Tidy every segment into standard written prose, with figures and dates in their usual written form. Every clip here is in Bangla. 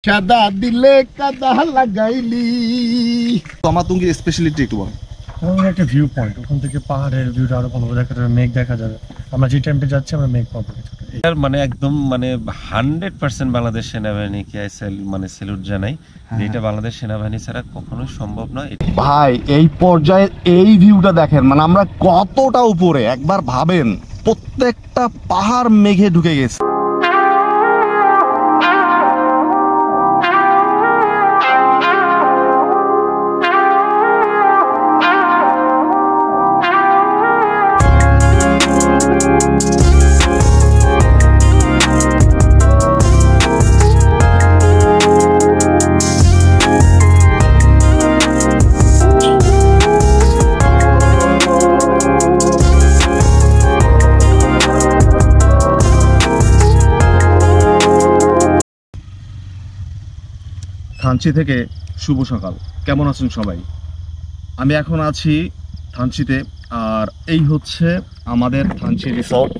সাদা দিলে কাদা লাগাইলি। তমাতুঙ্গির স্পেশালিটি একটু বল। একটা ভিউ পয়েন্ট, ওখান থেকে পাহাড়ের ভিউটা আরো ভালো দেখা যাবে, মেঘ দেখা যাবে। আমরা যে টাইমটা যাচ্ছি আমরা মেঘ পাবো কিছুটা। মানে একদম মানে 100% বাংলাদেশ সেনাবাহিনীকে মানে স্যালুট জানাই। এটা বাংলাদেশ সেনাবাহিনী ছাড়া কখনোই সম্ভব নয়। ভাই এই পর্যায়ে এই ভিউটা দেখেন, মানে আমরা কতটা উপরে একবার ভাবেন, প্রত্যেকটা পাহাড় মেঘে ঢুকে গেছে। থানচি থেকে শুভ সকাল, কেমন আছেন সবাই? আমি এখন আছি থানচিতে, আর এই হচ্ছে আমাদের থানচি রিসোর্ট।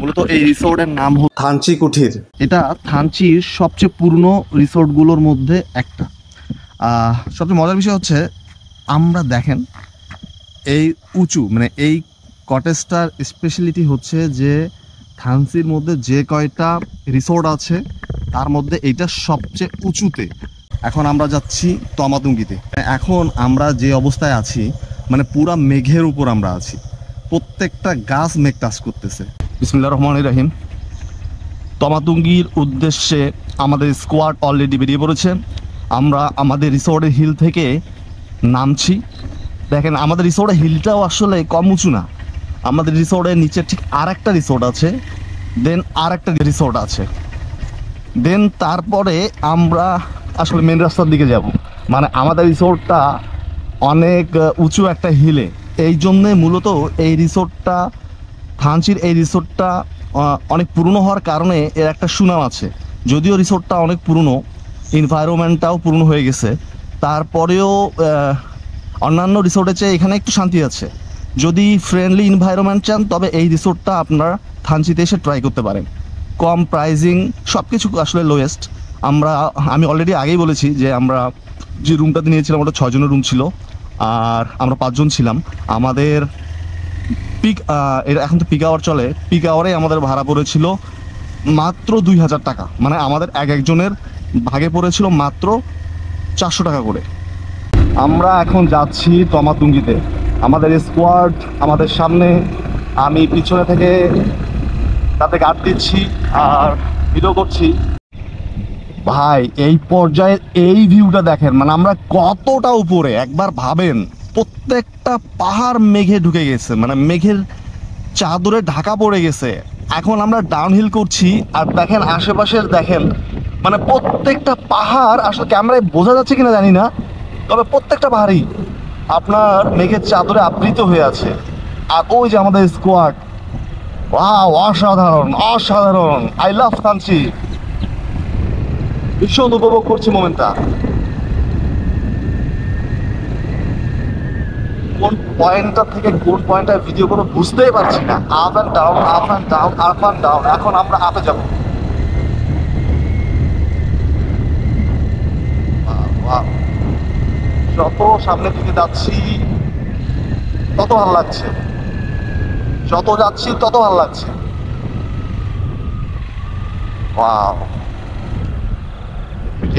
মূলত এই রিসোর্টের নাম থানচি কুঠির। এটা থানচির সবচেয়ে পুরনো রিসোর্টগুলোর মধ্যে একটা। সবচেয়ে মজার বিষয় হচ্ছে আমরা দেখেন এই উঁচু, মানে এই কটেজটার স্পেশালিটি হচ্ছে যে থানচির মধ্যে যে কয়টা রিসোর্ট আছে তার মধ্যে এইটা সবচেয়ে উঁচুতে। এখন আমরা যাচ্ছি তমাতুঙ্গিতে। এখন আমরা যে অবস্থায় আছি, মানে পুরা মেঘের উপর আমরা আছি, প্রত্যেকটা গাছ মেঘ টাচ করতেছে। বিসমিল্লাহির রহমানির রহিম। তমাতুঙ্গির উদ্দেশ্যে আমাদের স্কোয়াড অলরেডি বেরিয়ে পড়েছে। আমরা আমাদের রিসোর্টের হিল থেকে নামছি। দেখেন আমাদের রিসোর্টের হিলটাও আসলে কম উঁচু না। আমাদের রিসোর্টের নিচে ঠিক আর একটা রিসোর্ট আছে, দেন আর একটা রিসোর্ট আছে, দেন তারপরে আমরা আসলে মেন রাস্তার দিকে যাব। মানে আমাদের রিসোর্টটা অনেক উঁচু একটা হিলে, এই জন্যে মূলত এই রিসোর্টটা, থানচির এই রিসোর্টটা অনেক পুরনো হওয়ার কারণে এর একটা সুনাম আছে। যদিও রিসোর্টটা অনেক পুরনো, এনভায়রনমেন্টটাও পুরনো হয়ে গেছে, তারপরেও অন্যান্য রিসোর্টের চেয়ে এখানে একটু শান্তি আছে। যদি ফ্রেন্ডলি এনভায়রনমেন্ট চান তবে এই রিসোর্টটা আপনারা থানচিতে এসে ট্রাই করতে পারেন। কম প্রাইজিং, সব কিছু আসলে লোয়েস্ট। আমি অলরেডি আগেই বলেছি যে আমরা যে রুমটাতে নিয়েছিলাম ওটা 6 জনের রুম ছিল, আর আমরা 5 জন ছিলাম। আমাদের এখন তো পিক আওয়ার চলে, পিক আওয়ারে আমাদের ভাড়া পড়েছিল মাত্র 2000 টাকা। মানে আমাদের একজনের ভাগে পড়েছিল মাত্র 400 টাকা করে। আমরা এখন যাচ্ছি তমাতুঙ্গিতে। আমাদের স্কোয়াড আমাদের সামনে, আমি পিছনে থেকে তাতে গার্ড দিচ্ছি আর ভিডিও করছি। ভাই এই পর্যায়ে এই ভিউটা দেখেন, মানে আমরা কতটা উপরে একবার ভাবেন, প্রত্যেকটা পাহাড় মেঘে ঢুকে গেছে, মানে মেঘের চাদরে ঢাকা পড়ে গেছে। এখন আমরা ডাউনহিল করছি আর দেখেন আশেপাশের দেখেন, মানে প্রত্যেকটা পাহাড়, আসলে ক্যামেরায় বোঝা যাচ্ছে কিনা জানি না, তবে প্রত্যেকটা পাহাড়ই আপনার মেঘের চাদরে আবৃত হয়ে আছে। আর ওই যে আমাদের স্কোয়াড, ওয়াও, অসাধারণ অসাধারণ। আই লাভ থানচি, ভীষণ উপভোগ করছি মোমেন্টটা। কোন পয়েন্টটা থেকে কোন পয়েন্টটা ভিডিও করে বুঝতেই পারছি না। Up and down, up and down, up and down. এখন আমরা আপে যাব। যত সামনের দিকে যাচ্ছি তত ভালো লাগছে, যত যাচ্ছি তত ভালো লাগছে। ওয়াও,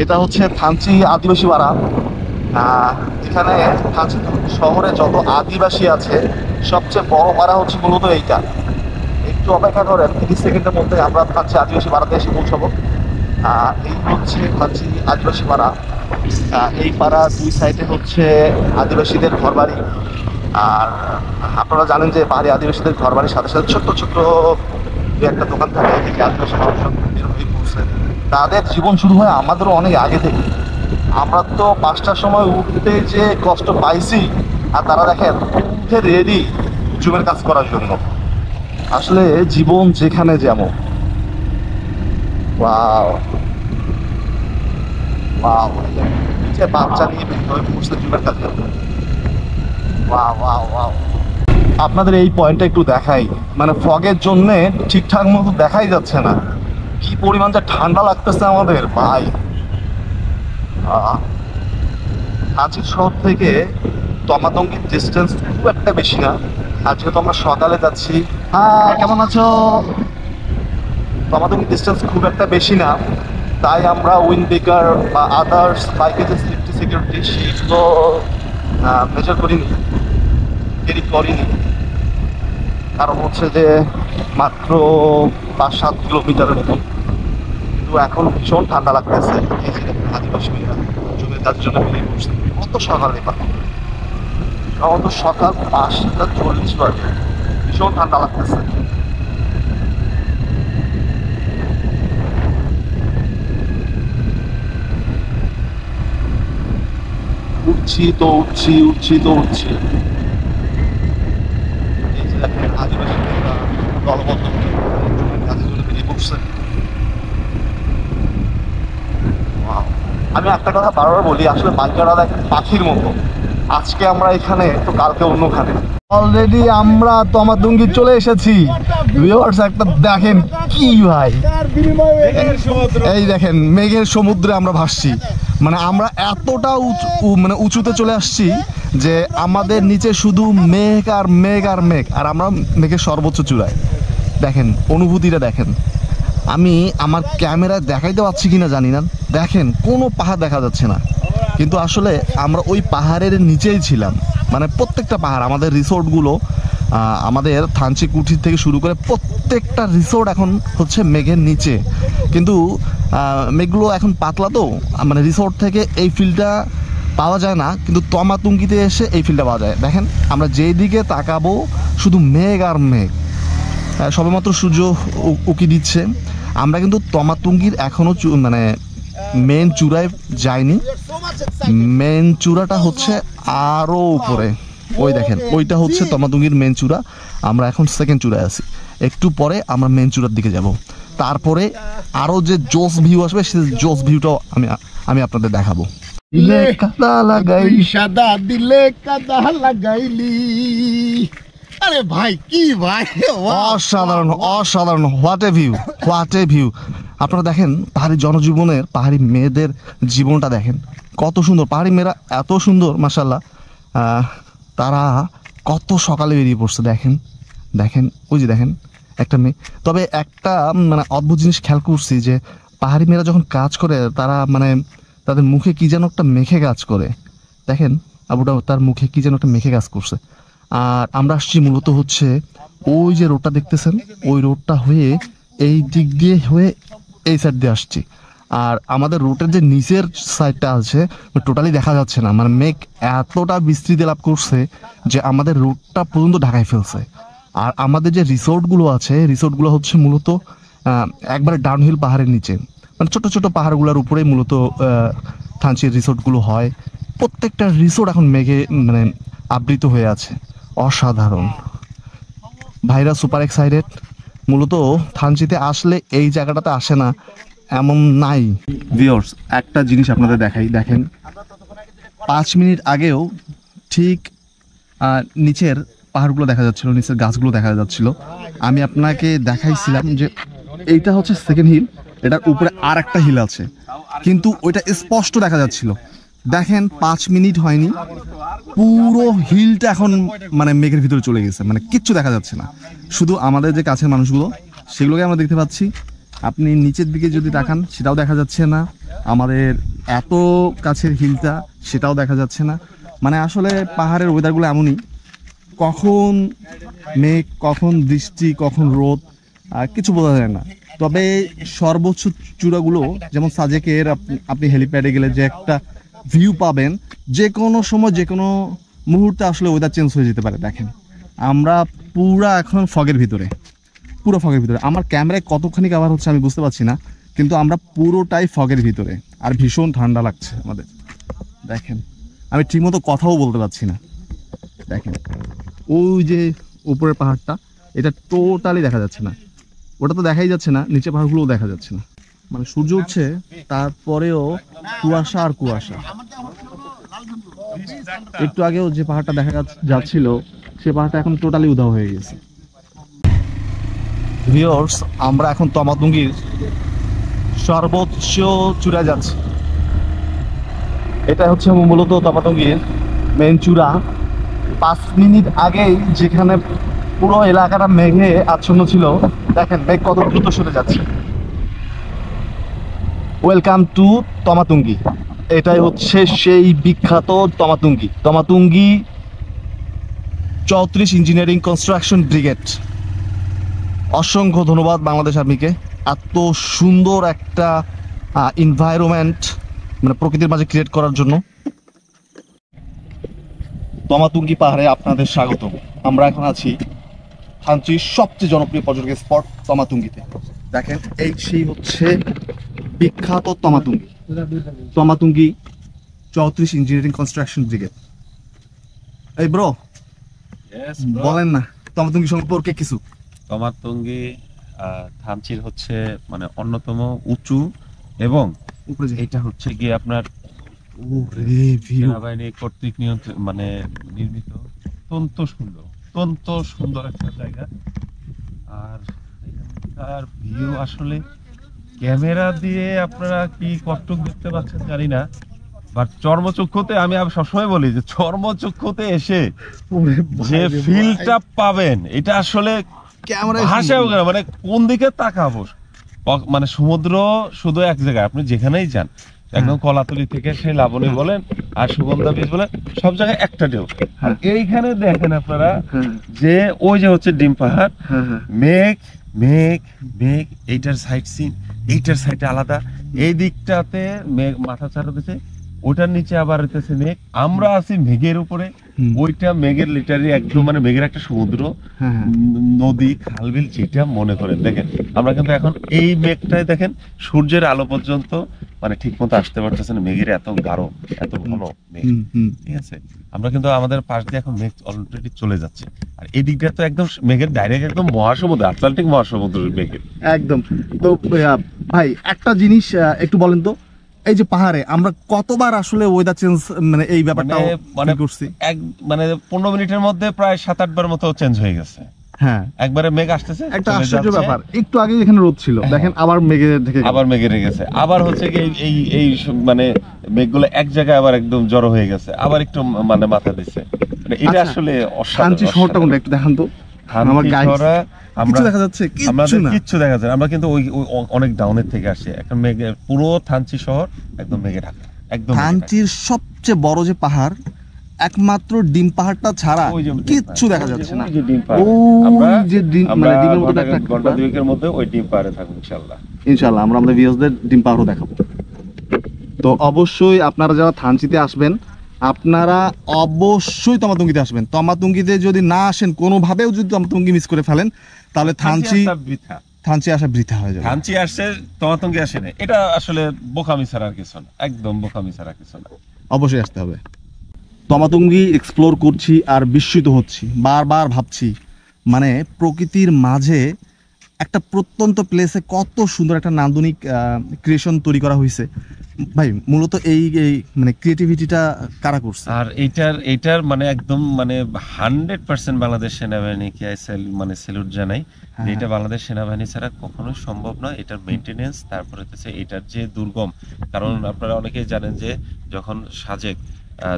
এটা হচ্ছে থানচি আদিবাসী পাড়া। এখানে থানচি শহরে যত আদিবাসী আছে সবচেয়ে বড় পাড়া হচ্ছে মূলত এইটা। একটু অপেক্ষা করেন, 30 সেকেন্ডের মধ্যে আমরা থানচি আদিবাসী পাড়াতে এসে পৌঁছাবো। এই হচ্ছে থানচি আদিবাসী পাড়া। এই পাড়া দুই সাইডে হচ্ছে আদিবাসীদের ঘরবাড়ি। আর আপনারা জানেন যে পাহাড়ি আদিবাসীদের ঘরবাড়ির সাথে সাথে ছোট্ট ছোট্ট দু একটা দোকান থাকে, এদিকে আদিবাসী মানুষজন তাদের জীবন শুরু হয় আমাদেরও অনেক আগে থেকে। আমরা তো 5টার সময় উঠতে যে কষ্ট পাইছি, আর তারা দেখেন উঠে রেডি জুমের কাজ করার জন্য। আসলে জীবন যেখানে যেমন। ওয়াও ওয়াও, নিচে বাচ্চা নিয়ে বসতে জুমের কাজ করতে। Wow wow wow. আপনাদের এই পয়েন্টটা একটু দেখাই, মানে ফগের জন্যে ঠিকঠাক মতো দেখাই যাচ্ছে না। কি পরিমাণ যে ঠান্ডা লাগতেছে আমাদের ভাই। থানচি শহর থেকে তমাতঙ্গির ডিস্টেন্স খুব একটা বেশি না। আর যেহেতু আমরা সকালে যাচ্ছি, হ্যাঁ কেমন আছো, তমাতঙ্গির ডিস্টেন্স খুব একটা বেশি না, তাই আমরা উইন্ড ব্রেকার বা আদার্স বাইকের যে সেফটি সিকিউরিটি সেইগুলো মেজার করিনি, ক্যারি করিনি। কারণ হচ্ছে যে মাত্র 5-7 কিলোমিটারের মতো, কিন্তু এখন ভীষণ ঠান্ডা লাগতেছে। এই যে আদিবাসী মেয়েরা জমির কাজের জন্য বেরিয়ে পড়ছে, কত সকালে সম্ভবত সকাল 5:40 বাজে, ভীষণ ঠান্ডা লাগতেছে। উঠছি তো উঠছি, উঠছি তো উঠছি। এই যে দেখেন আদিবাসী মেয়েরা দলবদ্ধ জমির কাজের জন্য বেরিয়ে পড়ছে। আমি একটা কথা বারবার বলি, আসলে বাইকাররা দেখেন পাখির মতো, আজকে আমরা এখানে তো কালকে অন্যখানে। অলরেডি আমরা তমাতঙ্গি চলে এসেছি। ভিউয়ার্স একটা দেখেন কি ভাই, এই দেখেন মেঘের সমুদ্রে আমরা ভাসছি। মানে আমরা এতটা মানে উঁচুতে চলে আসছি যে আমাদের নিচে শুধু মেঘ আর মেঘ আর মেঘ, আর আমরা মেঘের সর্বোচ্চ চূড়ায়। দেখেন অনুভূতিটা দেখেন, আমি আমার ক্যামেরায় দেখাইতে পারছি কিনা জানি না, দেখেন কোনো পাহাড় দেখা যাচ্ছে না, কিন্তু আসলে আমরা ওই পাহাড়ের নিচেই ছিলাম। মানে প্রত্যেকটা পাহাড়, আমাদের রিসোর্টগুলো, আমাদের থানচি কুঠির থেকে শুরু করে প্রত্যেকটা রিসোর্ট এখন হচ্ছে মেঘের নিচে। কিন্তু মেঘগুলো এখন পাতলা, তো মানে রিসোর্ট থেকে এই ফিলটা পাওয়া যায় না, কিন্তু তমাতঙ্গিতে এসে এই ফিলটা পাওয়া যায়। দেখেন আমরা যেই দিকে তাকাবো শুধু মেঘ আর মেঘ। সবেমাত্র সূর্য উকি দিচ্ছে। আমরা কিন্তু তমাতঙ্গির এখনও মানে মেন চূড়ায় যাইনি, মেন চূড়াটা হচ্ছে আরও উপরে। ওই দেখেন ওইটা হচ্ছে তমাতঙ্গির মেন চূড়া, আমরা এখন সেকেন্ড চূড়ায় আছি। একটু পরে আমরা মেন চূড়ার দিকে যাব, তারপরে আরও যে জোস ভিউ আসবে সেই জোস ভিউটাও আমি আপনাদের দেখাবো। দিলে কাদা লাগাইলি, সাদা দিলে কাদা লাগাইলি। আরে ভাই কি ভাই, অসাধারণ অসাধারণ, what a view, what a view. আপনারা দেখেন পাহাড়ি জনজীবনের, পাহাড়ি মেয়েদের জীবনটা দেখেন কত সুন্দর। পাহাড়ি মেয়েরা এত সুন্দর মাশাআল্লাহ, তারা কত সকালে বেরিয়ে পড়ছে। দেখেন দেখেন ওই যে দেখেন একটা মেয়ে। তবে একটা মানে অদ্ভুত জিনিস খেয়াল করছি যে পাহাড়ি মেয়েরা যখন কাজ করে তারা মানে তাদের মুখে কি যেন একটা মেখে কাজ করে। দেখেন আবুটা তার মুখে কি যেন একটা মেখে কাজ করছে। আর আমরা আসছি মূলত হচ্ছে ওই যে রোডটা দেখতেছেন, ওই রোডটা হয়ে এই দিক দিয়ে হয়ে এই সাইড দিয়ে আসছি। আর আমাদের রোডের যে নিচের সাইডটা আছে টোটালি দেখা যাচ্ছে না, মানে মেঘ এতটা বিস্তৃতি লাভ করছে যে আমাদের রোডটা পর্যন্ত ঢাকায় ফেলছে। আর আমাদের যে রিসোর্টগুলো আছে, রিসোর্টগুলো হচ্ছে মূলত একবারে ডাউনহিল পাহাড়ের নিচে, মানে ছোট ছোট পাহাড়গুলোর উপরেই মূলত থানচির রিসোর্টগুলো হয়। প্রত্যেকটা রিসোর্ট এখন মেঘে মানে আবৃত হয়ে আছে। অসাধারণ, ভাইরা সুপার এক্সাইটেড। মূলত থানচিতে আসলে এই জায়গাটাতে আসে না এমন নাই। ভিউয়ার্স একটা জিনিস আপনাদের দেখাই, দেখেন 5 মিনিট আগেও ঠিক নিচের পাহাড়গুলো দেখা যাচ্ছিল, নিচের গাছগুলো দেখা যাচ্ছিল। আমি আপনাকে দেখাইছিলাম যে এইটা হচ্ছে সেকেন্ড হিল, এটার উপরে আর একটা হিল আছে, কিন্তু ওইটা স্পষ্ট দেখা যাচ্ছিল। দেখেন 5 মিনিট হয়নি, পুরো হিলটা এখন মানে মেঘের ভিতরে চলে গেছে, মানে কিচ্ছু দেখা যাচ্ছে না। শুধু আমাদের যে কাছের মানুষগুলো সেগুলোকে আমরা দেখতে পাচ্ছি। আপনি নিচের দিকে যদি তাকান সেটাও দেখা যাচ্ছে না, আমাদের এত কাছের হিলটা সেটাও দেখা যাচ্ছে না। মানে আসলে পাহাড়ের ওয়েদারগুলো এমনই, কখন মেঘ, কখন বৃষ্টি, কখন রোদ, কিছু বোঝা যায় না। তবে সর্বোচ্চ চূড়াগুলো যেমন সাজেকের আপনি হেলিপ্যাডে গেলে যে একটা ভিউ পাবেন, যে কোনো সময় যে কোনো মুহূর্তে আসলে ওয়েদার চেঞ্জ হয়ে যেতে পারে। দেখেন আমরা পুরা এখন ফগের ভিতরে, পুরো ফগের ভিতরে। আমার ক্যামেরায় কতখানি কভার হচ্ছে আমি বুঝতে পারছি না, কিন্তু আমরা পুরোটাই ফগের ভিতরে, আর ভীষণ ঠান্ডা লাগছে আমাদের। দেখেন আমি ঠিকমতো কথাও বলতে পারছি না। দেখেন ওই যে উপরের পাহাড়টা, এটা টোটালি দেখা যাচ্ছে না, ওটা তো দেখাই যাচ্ছে না, নিচে পাহাড়গুলোও দেখা যাচ্ছে না। মানে সূর্য উঠছে তারপরেও কুয়াশা আর কুয়াশা। একটু আগেও যে পাহাড়টা দেখা যাচ্ছিল সে পাহাড়টা এখন টোটালি উধাও হয়ে গেছে। ভিউয়ার্স আমরা এখন তমাতঙ্গির সর্বোচ্চ চূড়ায় যাচ্ছি। এটা হচ্ছে মূলত তমাতঙ্গীর মেন চূড়া। 5 মিনিট আগেই যেখানে পুরো এলাকাটা মেঘে আচ্ছন্ন ছিল, দেখেন মেঘ কত দ্রুত সরে যাচ্ছে। ওয়েলকাম টু তমাতঙ্গী। এটাই হচ্ছে সেই বিখ্যাত তমাতঙ্গী। তমাতঙ্গী 34 ইঞ্জিনিয়ারিং কনস্ট্রাকশন ব্রিগেড। অসংখ্য ধন্যবাদ বাংলাদেশ আর্মিকে এত সুন্দর একটা এনভায়রনমেন্ট মানে প্রকৃতির মাঝে ক্রিয়েট করার জন্য। তমাতঙ্গী পাহাড়ে আপনাদের স্বাগত। আমরা এখন আছি থানচির সবচেয়ে জনপ্রিয় পর্যটক স্পট তমাতঙ্গীতে। দেখেন এই সেই হচ্ছে বিখ্যাত তমাতঙ্গী। তমাতঙ্গী 34 ইঞ্জিনিয়ারিং কনস্ট্রাকশন ব্রিগেড। এই ব্রো বলেন না তমাতঙ্গী সম্পর্কে কিছু। তমাতঙ্গী থানচির হচ্ছে মানে অন্যতম উঁচু এবং এটা হচ্ছে গিয়ে আপনার সেনাবাহিনী কর্তৃক মানে নির্মিত অত্যন্ত সুন্দর একটা জায়গা। আর এখানকার ভিউ আসলে ক্যামেরা দিয়ে আপনারা কি কষ্ট দেখতে পাচ্ছেন জানি না, বাট চর্মচক্ষুতে আমি সবসময় বলি যে চর্মচক্ষুতে এসে যে ফিলটা পাবেন এটা আসলে ভাষায় মানে কোন দিকে তাকাবো। মানে সমুদ্র শুধু এক জায়গায়, আপনি যেখানেই যান একদম কলাতলি থেকে সেই লাবণী বলেন আর সুগন্ধা বীজ বলেন সব জায়গায় একটা ঢেউ। আর এইখানে দেখেন আপনারা যে ওই যে হচ্ছে ডিম পাহাড়, মেঘ মেঘ মেঘ, এইটার সাইড সিন এইটার সাইডে আলাদা, এই দিকটাতে মেঘ মাথা ছাড়া দিচ্ছে, ওটার নিচে আবার হইতেছে মেঘ, আমরা আছি মেঘের উপরে, ওইটা মেঘের লিটারি একদম মানে মেঘের একটা সমুদ্র নদী খালবিল যেটা মনে করেন। দেখেন আমরা কিন্তু এখন এই মেঘটাই দেখেন সূর্যের আলো পর্যন্ত মানে ঠিক মতো আসতে পারতেছে না, মেঘের এত গাঢ় এত ঘন মেঘ। ঠিক আছে, আমরা কিন্তু আমাদের পাশ দিয়ে এখন মেঘ অলরেডি চলে যাচ্ছে। আর এই দিকটা তো একদম মেঘের ডাইরেক্ট একদম মহাসমুদ্র, আটলান্টিক মহাসমুদ্রের মেঘের একদম। তো ভাই একটা জিনিস একটু বলেন তো, এই যে পাহাড়ে আমরা কতবার আসলে ওয়েদার চেঞ্জ মানে এই ব্যাপারটা মানে করছি এক মানে 15 মিনিটের মধ্যে প্রায় 7-8 বার মতো চেঞ্জ হয়ে গেছে। হ্যাঁ, একবারে মেঘ আসতেছে, একটা আশ্চর্য ব্যাপার। একটু আগে এখানে রোদ ছিল, দেখেন আবার মেঘে ঢেকে গেল, আবার মেঘে ঢেকে গেছে, আবার হচ্ছে কি এই এই মানে মেঘগুলো এক জায়গায় আবার একদম জড়ো হয়ে গেছে, আবার একটু মানে মাথা দিচ্ছে। মানে এটা আসলে থানচি শহরটা কোনটা একটু দেখান তো। আমার গাইডরা কিছু দেখা যাচ্ছে, কিচ্ছু দেখা যাচ্ছে। আমরা কিন্তু ওই অনেক ডাউনের থেকে আসি, এখন মেঘে পুরো থানচি শহর একদম মেঘে ঢাকা। একদম থানচির সবচেয়ে বড় যে পাহাড়, একমাত্র ডিম পাহাড়টা ছাড়া কিচ্ছু দেখা যাচ্ছে না। ওই যে ডিম মানে ডিমের মতো একটা ঘন্টা দুয়েকের মধ্যে ওই ডিম পাহাড়ে থাকবো ইনশাআল্লাহ। ইনশাআল্লাহ আমরা আমাদের ভিউয়ারদের ডিম পাহাড়ও দেখাবো। তো অবশ্যই আপনারা যারা থানচিতে আসবেন আপনারা অবশ্যই তমাতঙ্গীতে আসবেন। তমাতঙ্গীতে যদি না আসেন, কোনোভাবেও যদি তমাতঙ্গী মিস করে ফেলেন, তাহলে থানচি আসা বৃথা হয়ে যাবে। থানচি আসছে, তমাতঙ্গী আসে না, এটা আসলে বোকামি ছাড়া আর কিছু না, একদম বোকামি ছাড়া কিছু না। অবশ্যই আসতে হবে। তমাতঙ্গী এক্সপ্লোর করছি আর বিস্মিত হচ্ছি, বারবার ভাবছি মানে প্রকৃতির মাঝে একটা প্রত্যন্ত প্লেসে কত সুন্দর একটা নান্দনিক ক্রিয়েশন তৈরি করা হয়েছে। ভাই মূলত এই মানে ক্রিয়েটিভিটিটা কারা করছে? আর এইটার মানে একদম মানে 100% বাংলাদেশ সেনাবাহিনীকে মানে স্যালুট জানাই। এটা বাংলাদেশ সেনাবাহিনী ছাড়া কখনোই সম্ভব নয়। এটার মেইনটেনেন্স, তারপরে হচ্ছে এটার যে দুর্গম, কারণ আপনারা অনেকেই জানেন যে যখন সাজেক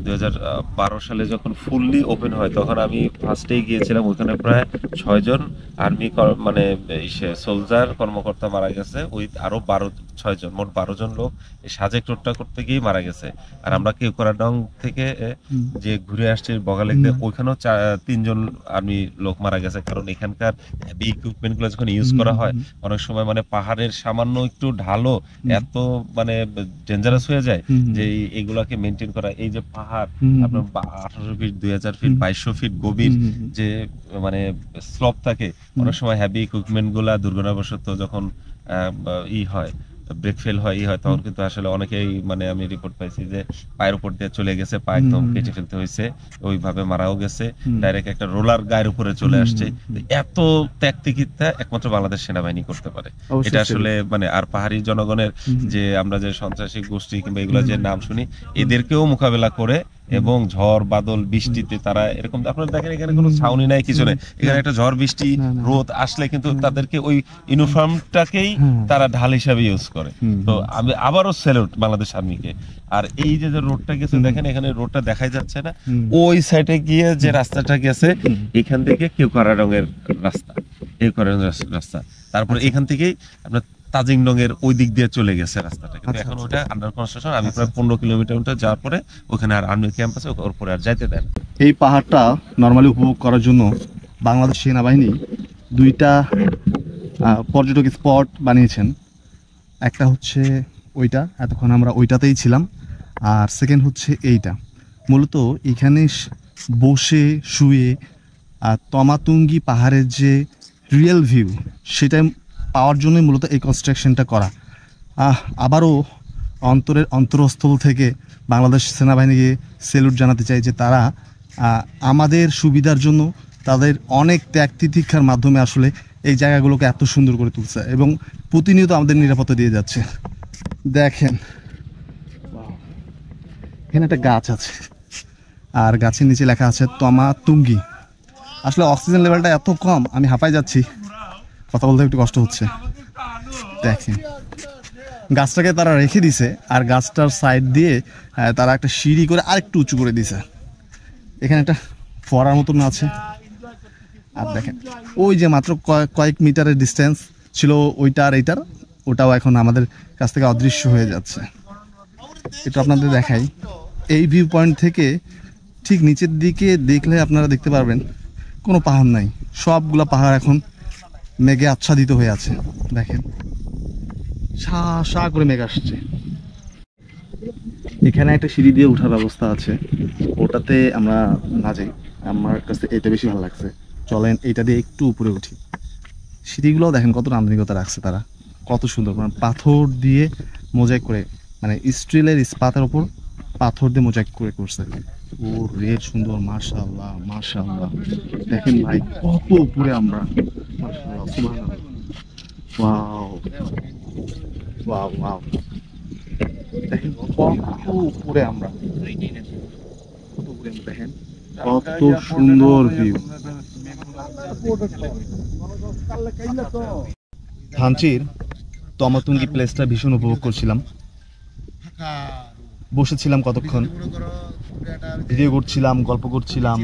2012 সালে যখন ফুললি ওপেন হয় তখন আমি ফার্স্টেই গিয়েছিলাম, ওখানে প্রায় 6 জন আর্মি মানে সোলজার কর্মকর্তা মারা গেছে, ওই আরো 6 জন, মোট 12 জন লোক এই সাজেক রোডটা করতে গিয়ে মারা গেছে। আর আমরা কেওক্রাডং থেকে যে ঘুরে আসছি বগালেক, ওইখানেও 3 জন আর্মি লোক মারা গেছে, কারণ এখানকার হেভি ইকুইপমেন্ট গুলো যখন ইউজ করা হয় অনেক সময় মানে পাহাড়ের সামান্য একটু ঢালও এত মানে ডেঞ্জারাস হয়ে যায় যে এইগুলাকে মেনটেন করা। এই যে পাহাড় আপনার 1800 ফিট, 2000 ফিট, 2200 ফিট গভীর যে মানে স্লপ থাকে, অনেক সময় হেভি ইকুইপমেন্ট গুলা দুর্ঘটনাবশত যখন হয় ব্রেক ফেল হয় তখন কিন্তু আসলে অনেকেই মানে আমি রিপোর্ট পাইছি যে পায়ের উপর দিয়ে চলে গেছে, পা একদম কেটে ফেলতে হয়েছে, ওইভাবে মারাও গেছে, ডাইরেক্ট একটা রোলার গায়ের উপরে চলে আসছে। এত ত্যাগ তিতিক্ষা একমাত্র বাংলাদেশ সেনাবাহিনী করতে পারে। এটা আসলে মানে আর পাহাড়ি জনগণের যে আমরা যে সন্ত্রাসী গোষ্ঠী কিংবা এগুলো যে নাম শুনি, এদেরকেও মোকাবেলা করে এবং ঝড় বাদল বৃষ্টিতে তারা এরকম, আপনারা দেখেন এখানে কোনো ছাউনি নাই, কিছু নেই, এখানে একটা ঝড় বৃষ্টি রোদ আসলে কিন্তু তাদেরকে ওই ইউনিফর্মটাকেই তারা ঢাল হিসাবে ইউজ করে। তো আমি আবারও স্যালুট বাংলাদেশ আর্মিকে। আর এই যে রোডটা গেছে দেখেন, এখানে রোডটা দেখাই যাচ্ছে না, ওই সাইডে গিয়ে যে রাস্তাটা গেছে এখান থেকে কেওক্রা রঙের রাস্তা, কেওক্রা রঙের রাস্তা, তারপর এখান থেকেই আপনার তাজিংডং এর ওই দিক দিয়ে চলে গেছে রাস্তাটা, কিন্তু এখন ওটা আন্ডার কনস্ট্রাকশন। আমি প্রায় 15 কিলোমিটার যাওয়ার পরে ওখানে আর আর্মি ক্যাম্প আছে, ওর পরে আর যাইতে দেন। এই পাহাড়টা নর্মালি উপভোগ করার জন্য বাংলাদেশ সেনাবাহিনী 2টা পর্যটক স্পট বানিয়েছেন। একটা হচ্ছে ওইটা, এতক্ষণ আমরা ওইটাতেই ছিলাম, আর সেকেন্ড হচ্ছে এইটা। মূলত এখানে বসে শুয়ে তমাতুঙ্গি পাহাড়ের যে রিয়েল ভিউ সেটা পাওয়ার জন্যই মূলত এই কনস্ট্রাকশনটা করা। আবারও অন্তরস্থল থেকে বাংলাদেশ সেনাবাহিনীকে স্যালুট জানাতে চাই যে তারা আমাদের সুবিধার জন্য তাদের অনেক ত্যাগ তিতিক্ষার মাধ্যমে আসলে এই জায়গাগুলোকে এত সুন্দর করে তুলছে এবং প্রতিনিয়ত আমাদের নিরাপত্তা দিয়ে যাচ্ছে। দেখেন এখানে একটা গাছ আছে, আর গাছের নিচে লেখা আছে তমাতুঙ্গি। আসলে অক্সিজেন লেভেলটা এত কম, আমি হাঁপাই যাচ্ছি, কথা বলতে একটু কষ্ট হচ্ছে। দেখেন গাছটাকে তারা রেখে দিছে, আর গাছটার সাইড দিয়ে তারা একটা সিঁড়ি করে আরেকটু উঁচু করে দিছে। এখানে একটা ফোয়ারার মতন আছে। আর দেখেন ওই যে মাত্র কয়েক মিটারের ডিস্টেন্স ছিল ওইটা আর এইটার, ওটাও এখন আমাদের কাছ থেকে অদৃশ্য হয়ে যাচ্ছে। এটা আপনাদের দেখাই, এই ভিউ পয়েন্ট থেকে ঠিক নিচের দিকে দেখলে আপনারা দেখতে পারবেন কোনো পাহাড় নাই, সবগুলা পাহাড় এখন মেঘে আচ্ছাদিত হয়ে আছে। দেখেন শা শা করে মেঘ আসছে। এখানে একটা সিঁড়ি দিয়ে ওঠার ব্যবস্থা আছে, ওটাতে আমরা না যাই, আমার কাছে এটা বেশি ভালো লাগছে। চলেন এইটা দিয়ে একটু উপরে উঠি। সিঁড়িগুলোও দেখেন কত আন্তরিকতা রাখছে তারা, কত সুন্দর, মানে পাথর দিয়ে মোজাইক করে, মানে স্টিলের ইস্পাতের ওপর পাথর দিয়ে মোজাইক করে করছে। ও রে সুন্দর, মাশাআল্লাহ মাশাআল্লাহ। দেখেন ভাই কত উপরে আমরা, মাশাআল্লাহ সুবহানাল্লাহ। ওয়াও ওয়াও ওয়াও, দেখেন কত উপরে আমরা, কত উপরে আমরা, দেখেন কত সুন্দর ভিউ। থানচির তমাতুঙ্গি প্লেসটা ভীষণ উপভোগ করছিলাম, বসেছিলাম কতক্ষণ, ভিডিও করছিলাম, গল্প করছিলাম,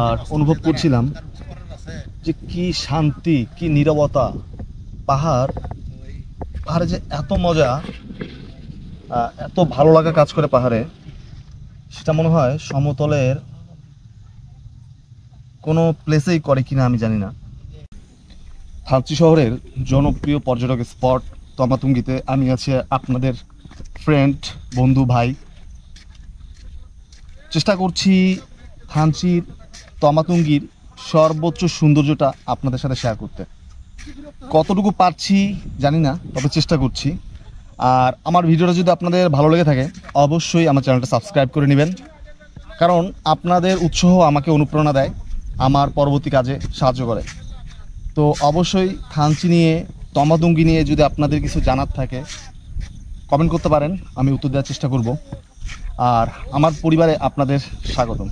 আর অনুভব করছিলাম যে কি শান্তি, কি নীরবতা। পাহাড়ে যে এত মজা, এত ভালো লাগা কাজ করে পাহাড়ে, সেটা মনে হয় সমতলের কোনো প্লেসেই করে কিনা আমি জানি না। থানচি শহরের জনপ্রিয় পর্যটক স্পট তমাতুঙ্গিতে আমি আছি আপনাদের ফ্রেন্ড, বন্ধু, ভাই। চেষ্টা করছি থানচির তমাতুঙ্গির সর্বোচ্চ সৌন্দর্যটা আপনাদের সাথে শেয়ার করতে। কতটুকু পারছি জানি না, তবে চেষ্টা করছি। আর আমার ভিডিওটা যদি আপনাদের ভালো লেগে থাকে অবশ্যই আমার চ্যানেলটা সাবস্ক্রাইব করে নেবেন, কারণ আপনাদের উৎসাহ আমাকে অনুপ্রেরণা দেয়, আমার পরবর্তী কাজে সাহায্য করে। তো অবশ্যই থানচি নিয়ে, তমাতুঙ্গি নিয়ে যদি আপনাদের কিছু জানার থাকে কমেন্ট করতে পারেন, আমি উত্তর দেওয়ার চেষ্টা করব। আর আমার পরিবারে আপনাদের স্বাগতম।